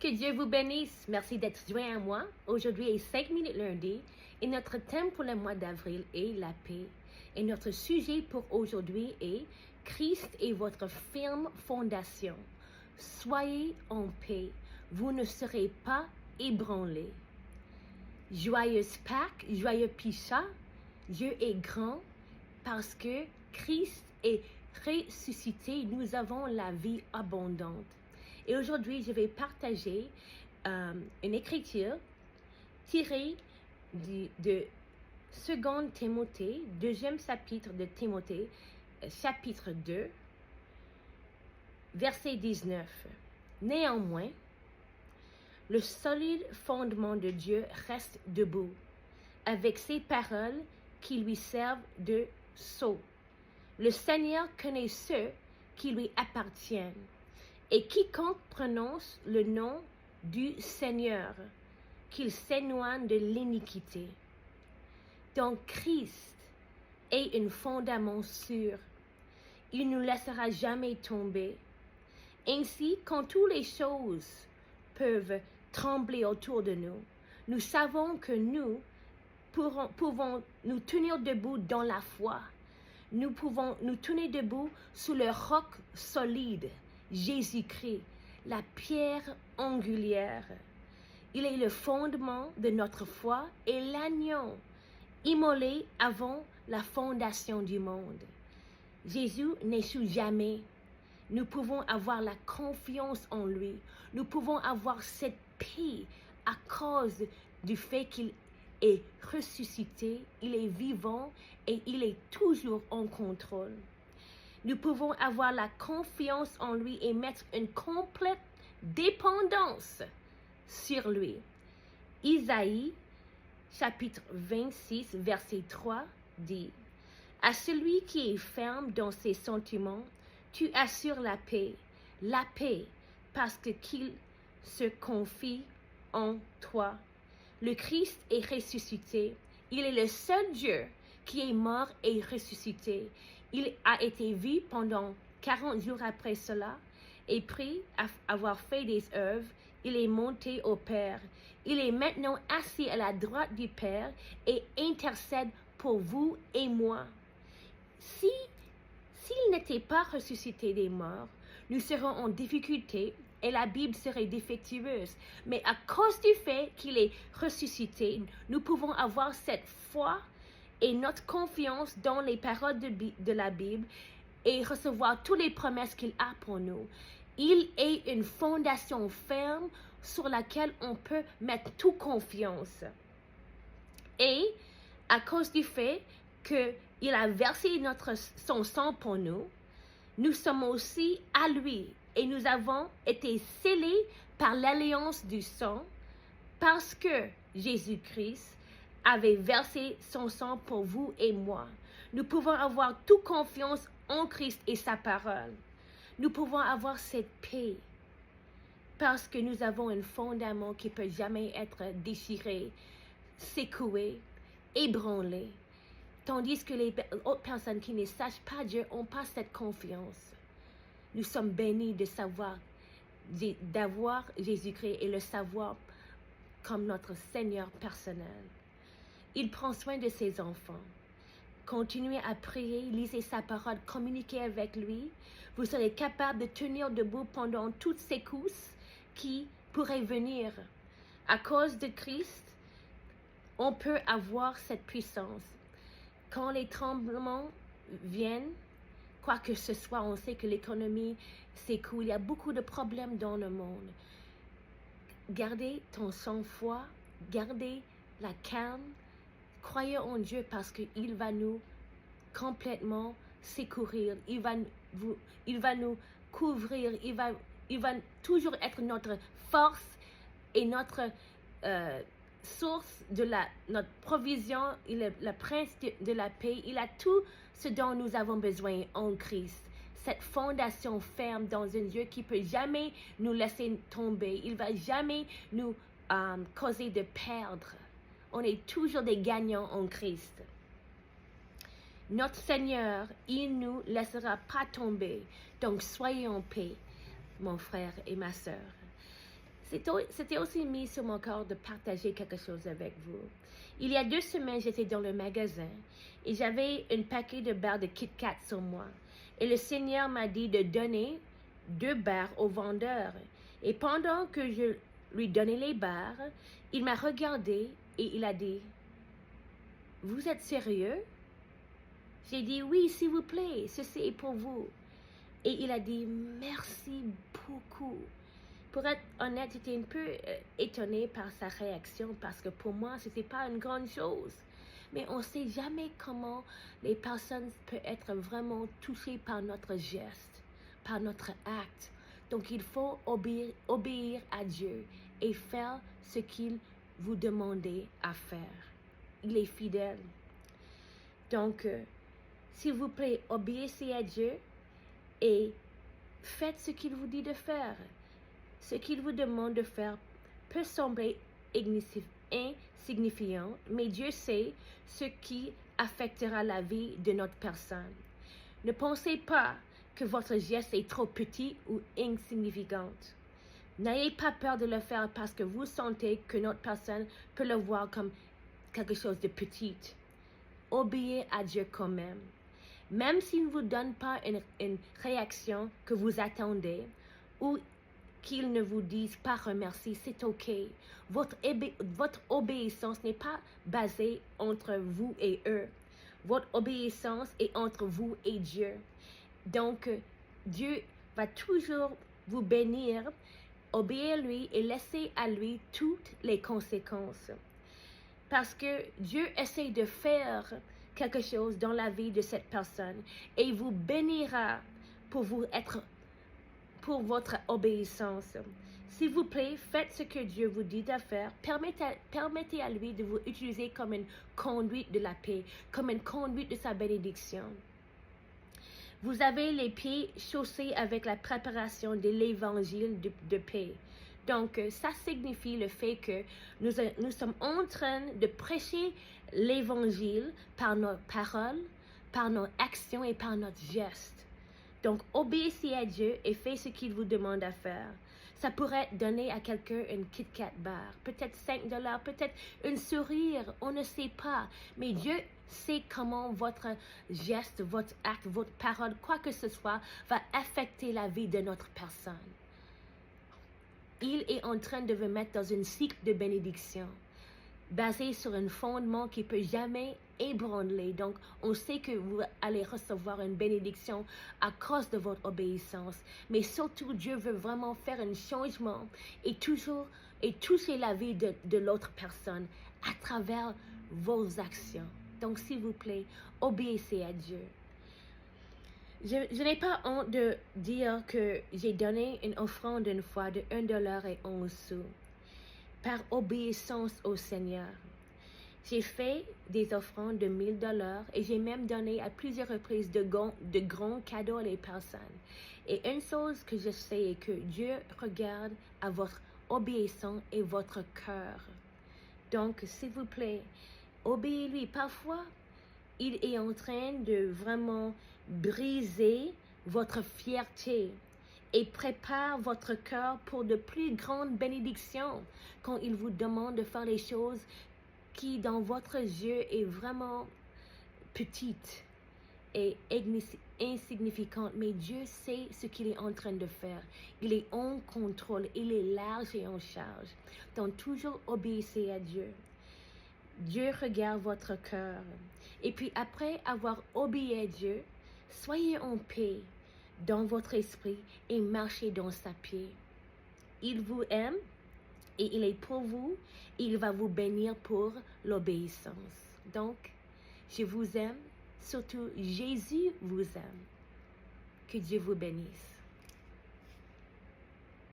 Que Dieu vous bénisse. Merci d'être joint à moi. Aujourd'hui est 5 minutes lundi et notre thème pour le mois d'avril est la paix. Et notre sujet pour aujourd'hui est Christ est votre ferme fondation. Soyez en paix. Vous ne serez pas ébranlés. Joyeuse Pâques, joyeux Pichat. Dieu est grand parce que Christ est ressuscité. Nous avons la vie abondante. Et aujourd'hui, je vais partager une écriture tirée de 2 Timothée, deuxième chapitre de Timothée, chapitre 2, verset 19. Néanmoins, le solide fondement de Dieu reste debout, avec ses paroles qui lui servent de sceau. Le Seigneur connaît ceux qui lui appartiennent. Et quiconque prononce le nom du Seigneur, qu'il s'éloigne de l'iniquité. Donc Christ est un fondament sûr. Il ne nous laissera jamais tomber. Ainsi, quand toutes les choses peuvent trembler autour de nous, nous savons que nous pouvons nous tenir debout dans la foi. Nous pouvons nous tenir debout sous le roc solide, Jésus-Christ, la pierre angulaire. Il est le fondement de notre foi et l'agneau, immolé avant la fondation du monde. Jésus n'échoue jamais. Nous pouvons avoir la confiance en lui. Nous pouvons avoir cette paix à cause du fait qu'il est ressuscité, il est vivant et il est toujours en contrôle. Nous pouvons avoir la confiance en lui et mettre une complète dépendance sur lui. Isaïe, chapitre 26, verset 3, dit « À celui qui est ferme dans ses sentiments, tu assures la paix, parce qu'il se confie en toi. » Le Christ est ressuscité. Il est le seul Dieu qui est mort et ressuscité. Il a été vu pendant 40 jours après cela, et après avoir fait des œuvres, il est monté au Père. Il est maintenant assis à la droite du Père et intercède pour vous et moi. S'il n'était pas ressuscité des morts, nous serions en difficulté et la Bible serait défectueuse. Mais à cause du fait qu'il est ressuscité, nous pouvons avoir cette foi et notre confiance dans les paroles de la Bible et recevoir toutes les promesses qu'il a pour nous. Il est une fondation ferme sur laquelle on peut mettre toute confiance. Et à cause du fait qu'il a versé son sang pour nous, nous sommes aussi à lui et nous avons été scellés par l'alliance du sang parce que Jésus-Christ avait versé son sang pour vous et moi. Nous pouvons avoir toute confiance en Christ et sa parole. Nous pouvons avoir cette paix parce que nous avons un fondament qui ne peut jamais être déchiré, secoué, ébranlé. Tandis que les autres personnes qui ne sachent pas Dieu n'ont pas cette confiance. Nous sommes bénis d'avoir Jésus-Christ et le savoir comme notre Seigneur personnel. Il prend soin de ses enfants. Continuez à prier, lisez sa parole, communiquez avec lui. Vous serez capable de tenir debout pendant toutes ces secousses qui pourraient venir. À cause de Christ, on peut avoir cette puissance. Quand les tremblements viennent, quoi que ce soit, on sait que l'économie s'écoule. Il y a beaucoup de problèmes dans le monde. Gardez ton sang-froid, gardez la calme. Croyez en Dieu parce qu'il va nous complètement secourir. Il va nous couvrir. Il va toujours être notre force et notre source de notre provision. Il est le prince de la paix. Il a tout ce dont nous avons besoin en Christ. Cette fondation ferme dans un Dieu qui ne peut jamais nous laisser tomber. Il ne va jamais nous causer de perdre. On est toujours des gagnants en Christ. Notre Seigneur, il ne nous laissera pas tomber. Donc, soyez en paix, mon frère et ma sœur. C'était aussi mis sur mon cœur de partager quelque chose avec vous. Il y a 2 semaines, j'étais dans le magasin et j'avais un paquet de barres de Kit Kat sur moi. Et le Seigneur m'a dit de donner 2 barres au vendeur. Et pendant que je lui donnais les barres, il m'a regardé et il a dit, « Vous êtes sérieux? » J'ai dit, « Oui, s'il vous plaît, ceci est pour vous. » Et il a dit, « Merci beaucoup. » Pour être honnête, j'étais un peu étonnée par sa réaction parce que pour moi, ce n'était pas une grande chose. Mais on ne sait jamais comment les personnes peuvent être vraiment touchées par notre geste, par notre acte. Donc, il faut obéir à Dieu et faire ce qu'il vous demande à faire. Il est fidèle. Donc, s'il vous plaît, obéissez à Dieu et faites ce qu'il vous dit de faire. Ce qu'il vous demande de faire peut sembler insignifiant, mais Dieu sait ce qui affectera la vie de notre personne. Ne pensez pas que votre geste est trop petit ou insignifiant. N'ayez pas peur de le faire parce que vous sentez que notre personne peut le voir comme quelque chose de petit. Obéissez à Dieu quand même. Même s'il ne vous donne pas une réaction que vous attendez ou qu'ils ne vous disent pas remercie, c'est OK. Votre obéissance n'est pas basée entre vous et eux. Votre obéissance est entre vous et Dieu. Donc, Dieu va toujours vous bénir. Obéissez-lui et laissez à lui toutes les conséquences. Parce que Dieu essaie de faire quelque chose dans la vie de cette personne et il vous bénira pour votre obéissance. S'il vous plaît, faites ce que Dieu vous dit de faire. Permettez à lui de vous utiliser comme une conduite de la paix, comme une conduite de sa bénédiction. Vous avez les pieds chaussés avec la préparation de l'évangile de paix. Donc, ça signifie le fait que nous sommes en train de prêcher l'évangile par nos paroles, par nos actions et par notre geste. Donc, obéissez à Dieu et faites ce qu'il vous demande à faire. Ça pourrait donner à quelqu'un une Kit Kat bar, peut-être $5, peut-être un sourire, on ne sait pas. Mais Dieu sait comment votre geste, votre acte, votre parole, quoi que ce soit, va affecter la vie de notre personne. Il est en train de vous mettre dans un cycle de bénédiction, basé sur un fondement qui ne peut jamais ébranler. Donc, on sait que vous allez recevoir une bénédiction à cause de votre obéissance. Mais surtout, Dieu veut vraiment faire un changement et toucher la vie de l'autre personne à travers vos actions. Donc, s'il vous plaît, obéissez à Dieu. Je n'ai pas honte de dire que j'ai donné une offrande une fois de $1.11 par obéissance au Seigneur. J'ai fait des offrandes de $1000 et j'ai même donné à plusieurs reprises de grands cadeaux à les personnes. Et une chose que je sais est que Dieu regarde à votre obéissance et votre cœur. Donc, s'il vous plaît, obéissez-lui. Parfois, il est en train de vraiment briser votre fierté et prépare votre cœur pour de plus grandes bénédictions quand il vous demande de faire les choses qui, dans votre yeux, est vraiment petite et insignifiante. Mais Dieu sait ce qu'il est en train de faire. Il est en contrôle, il est large et en charge. Donc, toujours obéissez à Dieu. Dieu regarde votre cœur. Et puis, après avoir obéi à Dieu, soyez en paix dans votre esprit et marchez dans sa paix. Il vous aime et il est pour vous. Il va vous bénir pour l'obéissance. Donc, je vous aime. Surtout, Jésus vous aime. Que Dieu vous bénisse.